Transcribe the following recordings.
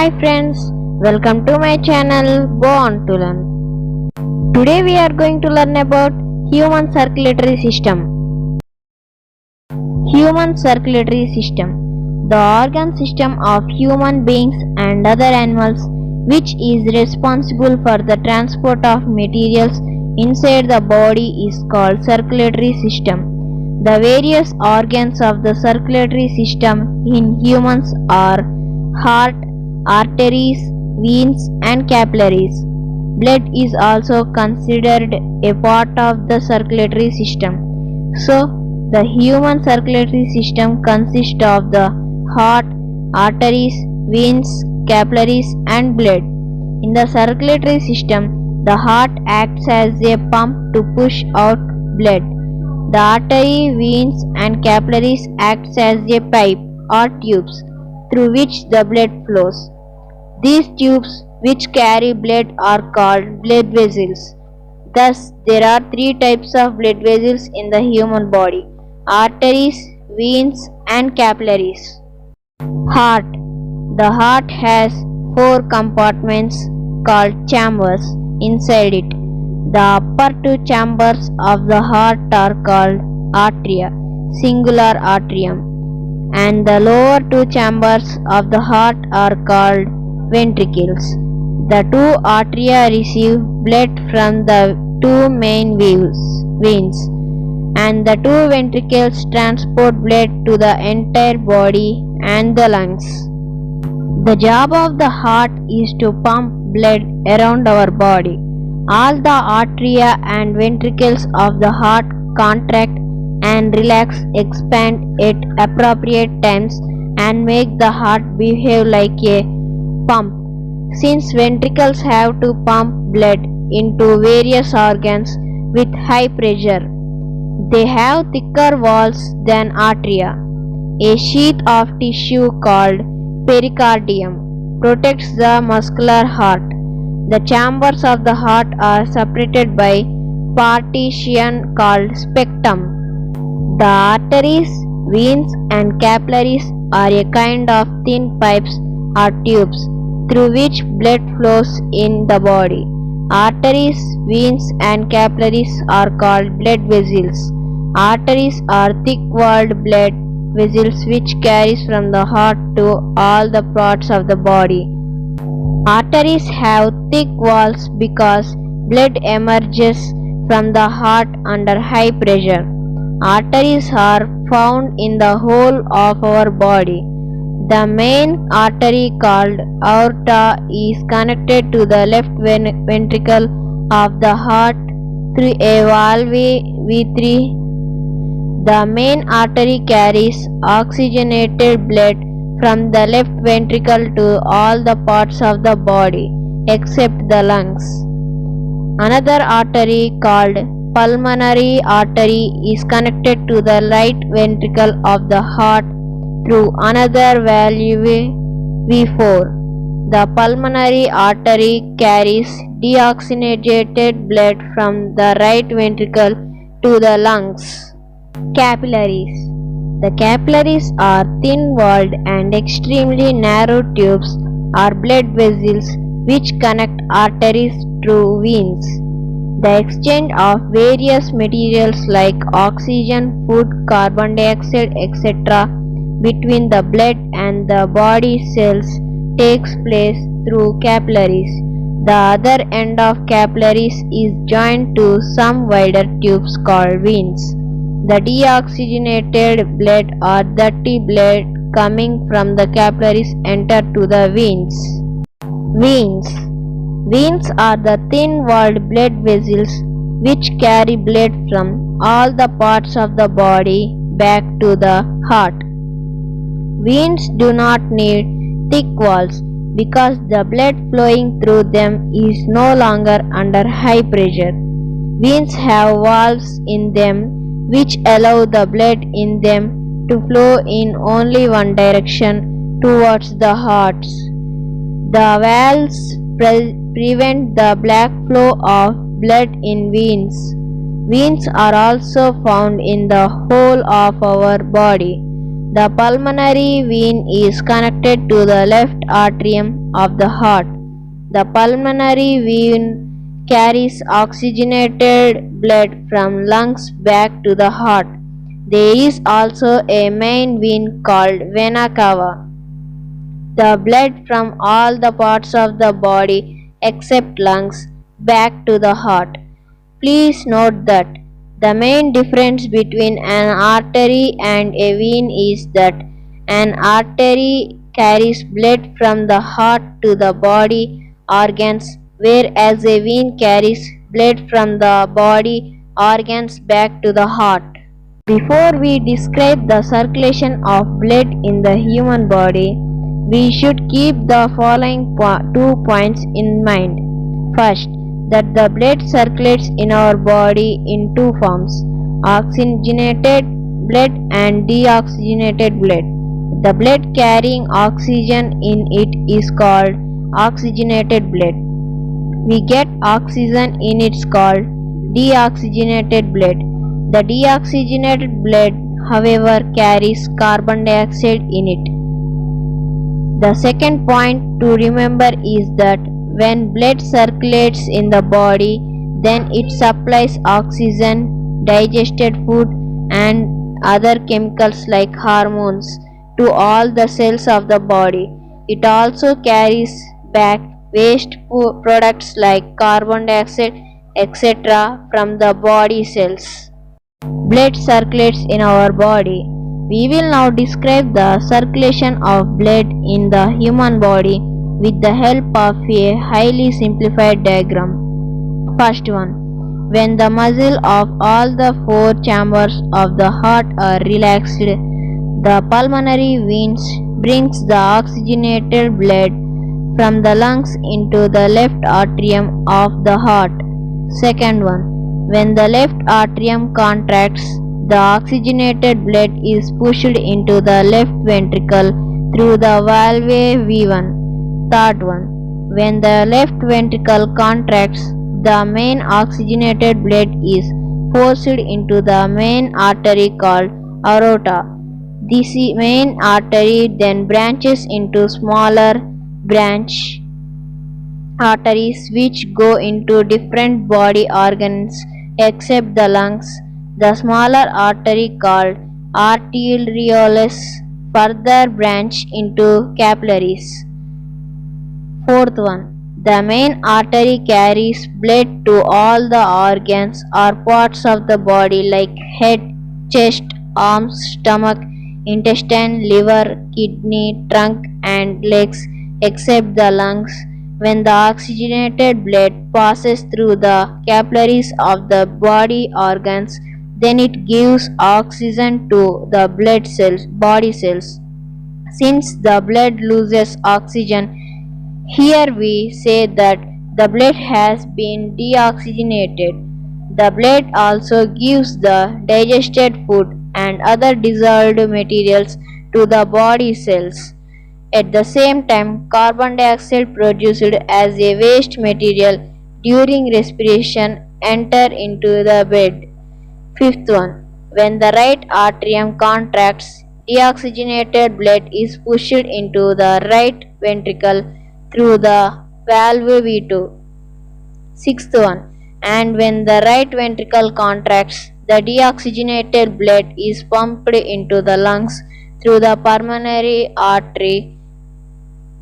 Hi friends, welcome to my channel Go On to Learn. Today we are going to learn about human circulatory system. Human circulatory system, the organ system of human beings and other animals which is responsible for the transport of materials inside the body is called circulatory system. The various organs of the circulatory system in humans are heart, arteries, veins and capillaries. Blood is also considered a part of the circulatory system. So, the human circulatory system consists of the heart, arteries, veins, capillaries and blood. In the circulatory system, the heart acts as a pump to push out blood. The artery, veins and capillaries acts as a pipe or tubes through which the blood flows. These tubes which carry blood are called blood vessels. Thus, there are three types of blood vessels in the human body: arteries, veins and capillaries. Heart. The heart has four compartments called chambers inside it. The upper two chambers of the heart are called atria, singular atrium, and the lower two chambers of the heart are called ventricles. The two atria receive blood from the two main veins, and the two ventricles transport blood to the entire body and the lungs. The job of the heart is to pump blood around our body. All the atria and ventricles of the heart contract and relax, expand at appropriate times and make the heart behave like a pump. Since ventricles have to pump blood into various organs with high pressure, they have thicker walls than atria. A sheath of tissue called pericardium protects the muscular heart. The chambers of the heart are separated by partition called septum. The arteries, veins and capillaries are a kind of thin pipes or tubes through which blood flows in the body. Arteries, veins and capillaries are called blood vessels. Arteries are thick-walled blood vessels which carries from the heart to all the parts of the body. Arteries have thick walls because blood emerges from the heart under high pressure. Arteries are found in the whole of our body. The main artery called aorta is connected to the left ventricle of the heart through a valve V3. The main artery carries oxygenated blood from the left ventricle to all the parts of the body except the lungs. Another artery called pulmonary artery is connected to the right ventricle of the heart through another valve V4. The pulmonary artery carries deoxygenated blood from the right ventricle to the lungs. Capillaries. The capillaries are thin-walled and extremely narrow tubes or blood vessels which connect arteries to veins. The exchange of various materials like oxygen, food, carbon dioxide, etc. between the blood and the body cells takes place through capillaries. The other end of capillaries is joined to some wider tubes called veins. The deoxygenated blood or dirty blood coming from the capillaries enter to the veins. Veins. Veins are the thin-walled blood vessels which carry blood from all the parts of the body back to the heart. Veins do not need thick walls because the blood flowing through them is no longer under high pressure. Veins have valves in them which allow the blood in them to flow in only one direction towards the heart. The valves prevent the black flow of blood in veins. Veins are also found in the whole of our body. The pulmonary vein is connected to the left atrium of the heart. The pulmonary vein carries oxygenated blood from lungs back to the heart. There is also a main vein called vena cava. The blood from all the parts of the body except lungs back to the heart. Please note that the main difference between an artery and a vein is that an artery carries blood from the heart to the body organs, whereas a vein carries blood from the body organs back to the heart. Before we describe the circulation of blood in the human body, we should keep the following 2 points in mind. First, that the blood circulates in our body in two forms: oxygenated blood and deoxygenated blood. The blood carrying oxygen in it is called oxygenated blood. We get oxygen in it called deoxygenated blood. The deoxygenated blood, however, carries carbon dioxide in it. The second point to remember is that when blood circulates in the body, then it supplies oxygen, digested food, and other chemicals like hormones to all the cells of the body. It also carries back waste products like carbon dioxide, etc., from the body cells. Blood circulates in our body. We will now describe the circulation of blood in the human body with the help of a highly simplified diagram. First one, when the muscle of all the four chambers of the heart are relaxed, the pulmonary veins brings the oxygenated blood from the lungs into the left atrium of the heart. Second one, when the left atrium contracts, the oxygenated blood is pushed into the left ventricle through the valve V1. Third one, when the left ventricle contracts, the main oxygenated blood is forced into the main artery called aorta. This main artery then branches into smaller branch arteries which go into different body organs except the lungs. The smaller artery called arterioles further branch into capillaries. Fourth one, the main artery carries blood to all the organs or parts of the body like head, chest, arms, stomach, intestine, liver, kidney, trunk, and legs except the lungs. When the oxygenated blood passes through the capillaries of the body organs, then it gives oxygen to the body cells. Since the blood loses oxygen, here we say that the blood has been deoxygenated. The blood also gives the digested food and other dissolved materials to the body cells. At the same time, carbon dioxide produced as a waste material during respiration enter into the blood. Fifth one, when the right atrium contracts, deoxygenated blood is pushed into the right ventricle through the valve V2. Sixth one, and when the right ventricle contracts, the deoxygenated blood is pumped into the lungs through the pulmonary artery.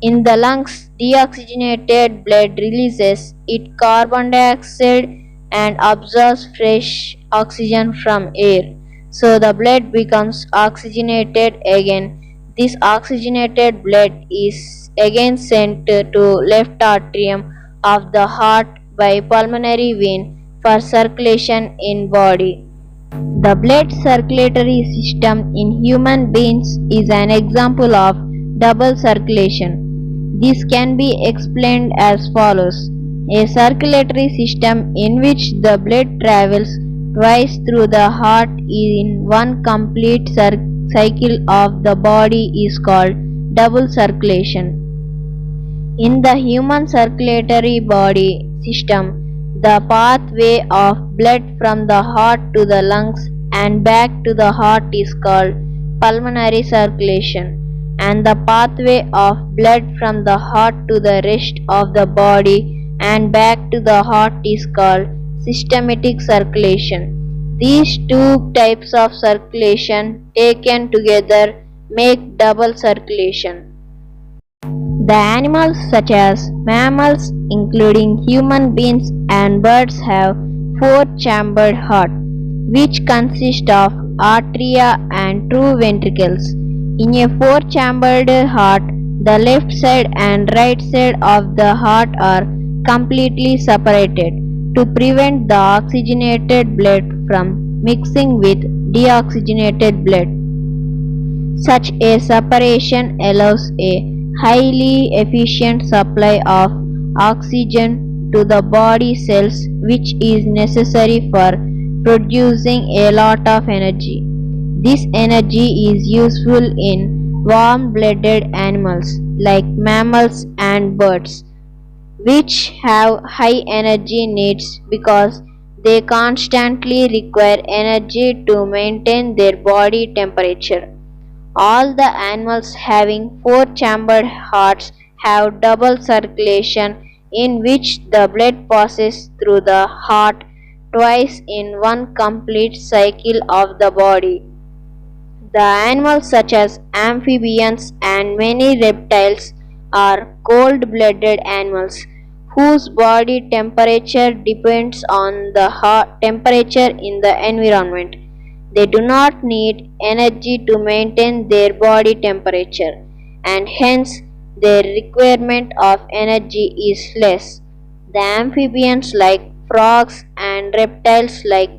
In the lungs, deoxygenated blood releases its carbon dioxide and absorbs fresh oxygen from air. So the blood becomes oxygenated again. This oxygenated blood is again sent to left atrium of the heart by pulmonary vein for circulation in body. The blood circulatory system in human beings is an example of double circulation. This can be explained as follows. A circulatory system in which the blood travels twice through the heart in one complete cycle of the body is called double circulation. In the human circulatory body system, the pathway of blood from the heart to the lungs and back to the heart is called pulmonary circulation. and the pathway of blood from the heart to the rest of the body and back to the heart is called systematic circulation. These two types of circulation taken together make double circulation. The animals such as mammals including human beings and birds have four-chambered heart which consist of atria and two ventricles. In a four-chambered heart, the left side and right side of the heart are completely separated to prevent the oxygenated blood from mixing with deoxygenated blood. Such a separation allows a highly efficient supply of oxygen to the body cells, which is necessary for producing a lot of energy. This energy is useful in warm-blooded animals like mammals and birds, which have high energy needs because they constantly require energy to maintain their body temperature. All the animals having four-chambered hearts have double circulation in which the blood passes through the heart twice in one complete cycle of the body. The animals such as amphibians and many reptiles are cold-blooded animals whose body temperature depends on the temperature in the environment. They do not need energy to maintain their body temperature, and hence their requirement of energy is less. The amphibians like frogs and reptiles like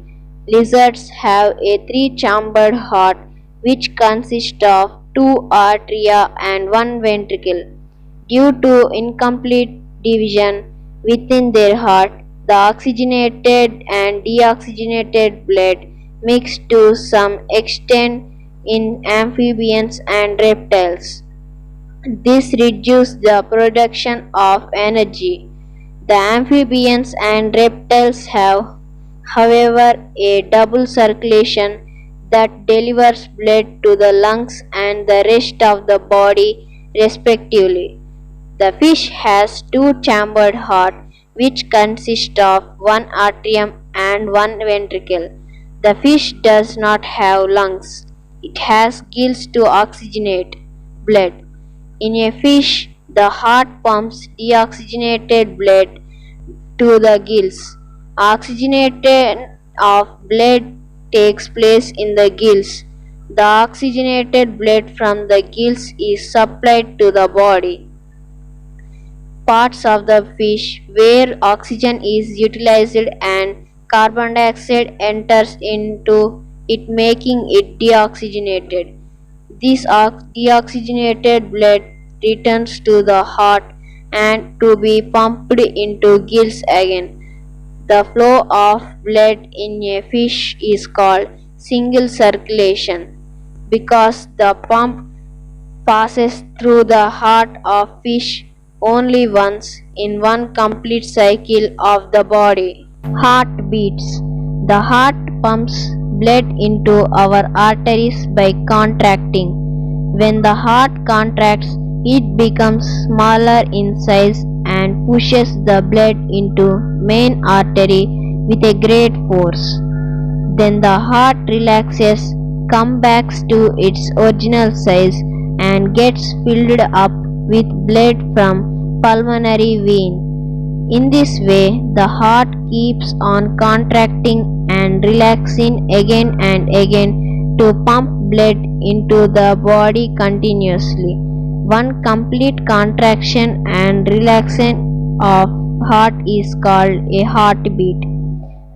lizards have a three-chambered heart which consists of two atria and one ventricle. Due to incomplete division within their heart, the oxygenated and deoxygenated blood mix to some extent in amphibians and reptiles. This reduces the production of energy. The amphibians and reptiles have, however, a double circulation that delivers blood to the lungs and the rest of the body respectively. The fish has two-chambered heart which consists of one atrium and one ventricle. The fish does not have lungs. It has gills to oxygenate blood. In a fish, the heart pumps deoxygenated blood to the gills. Oxygenation of blood takes place in the gills. The oxygenated blood from the gills is supplied to the body parts of the fish where oxygen is utilized and carbon dioxide enters into it making it deoxygenated. This deoxygenated blood returns to the heart and to be pumped into gills again. The flow of blood in a fish is called single circulation because the pump passes through the heart of fish only once in one complete cycle of the body. Heart beats. The heart pumps blood into our arteries by contracting. When the heart contracts, it becomes smaller in size and pushes the blood into main artery with a great force. Then the heart relaxes, comes back to its original size and gets filled up with blood from pulmonary vein. In this way, the heart keeps on contracting and relaxing again and again to pump blood into the body continuously. One complete contraction and relaxation of heart is called a heartbeat.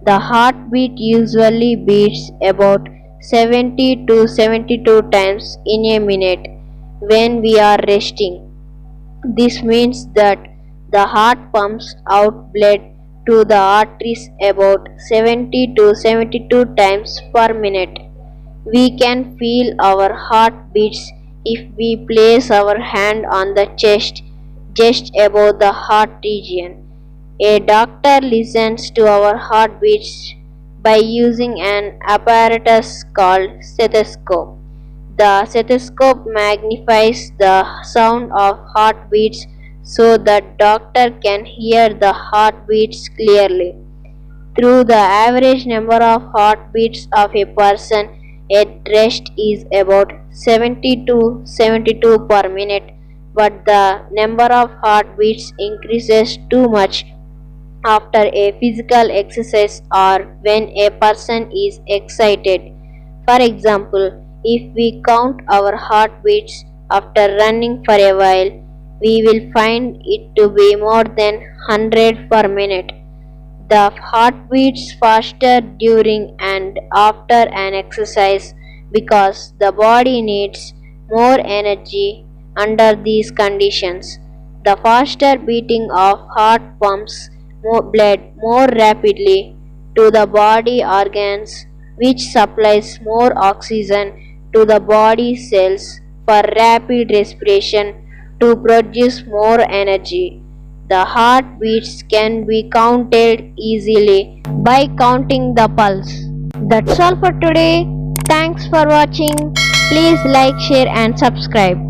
The heartbeat usually beats about 70 to 72 times in a minute when we are resting. This means that the heart pumps out blood to the arteries about 70 to 72 times per minute. We can feel our heart beats if we place our hand on the chest just above the heart region. A doctor listens to our heartbeats by using an apparatus called stethoscope. The stethoscope magnifies the sound of heartbeats so that doctor can hear the heartbeats clearly. Through the average number of heartbeats of a person at rest is about 70 to 72 per minute, but the number of heartbeats increases too much after a physical exercise or when a person is excited. For example, if we count our heartbeats after running for a while, we will find it to be more than 100 per minute. The heart beats faster during and after an exercise because the body needs more energy under these conditions. The faster beating of heart pumps blood more rapidly to the body organs, which supplies more oxygen to the body cells for rapid respiration to produce more energy. The heartbeats can be counted easily by counting the pulse. That's all for today. Thanks for watching. Please like, share, and subscribe.